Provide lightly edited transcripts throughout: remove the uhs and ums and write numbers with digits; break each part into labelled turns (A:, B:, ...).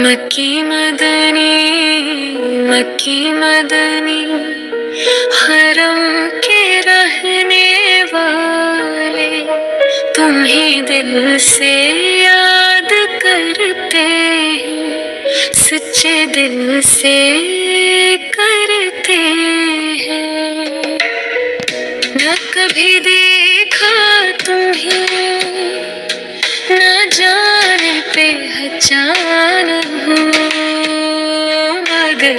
A: मक्की मदनी, मक्की मदनी, हरम के रहने वाले तुम्हें दिल से याद करते हैं, सच्चे दिल से करते हैं। न कभी देखा तुम्हें, न जाने पहचान हूँ, मगर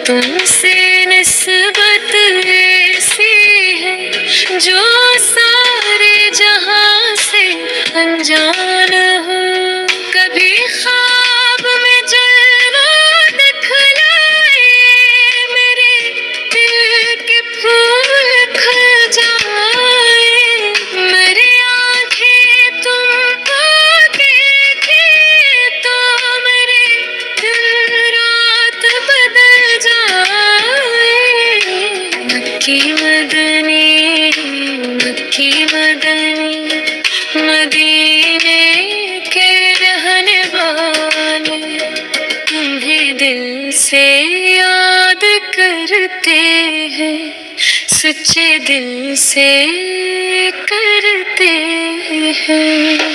A: तुमसे निस्बत ऐसी है जो सारे जहां से अनजान हूँ। कभी ख्वाब में जलवा दिखलाए, मेरे दिल के फूल खिल जाए, मेरी आंखें तुमको देखे तो मेरे दिन रात बदल जाए। मक्की मदनी, मक्की मदनी, मदीने के रहने वाले तुम्हें दिल से याद करते हैं, सच्चे दिल से करते हैं।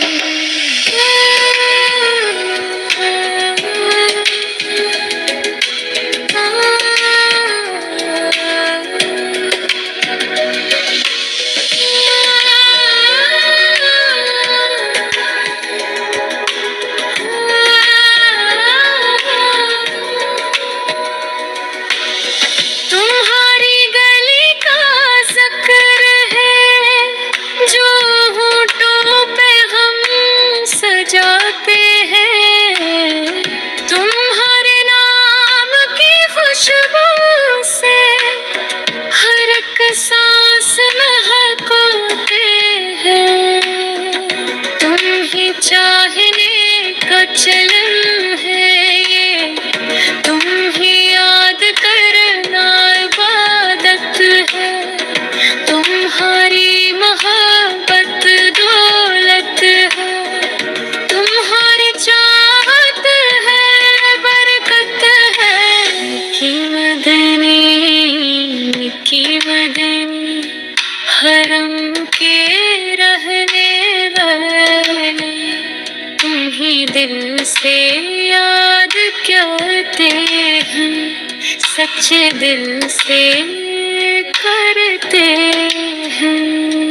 A: तुम्हारी गली का जिक्र है जो होठों पे हम सजाते हैं, तुम्हारे नाम की खुशबू से हर एक सांस महकते हैं। तुम ही चाहने का चलन है ये, तुम ही याद करना इबादत है, तुम्हारी मोहब्बत दौलत है, तुम्हारी चाहत है बरकत है। की मदनी, की मदनी, हरम के रहने वाले तुम्हीं दिल से याद करते हैं, सच्चे दिल से करते हैं।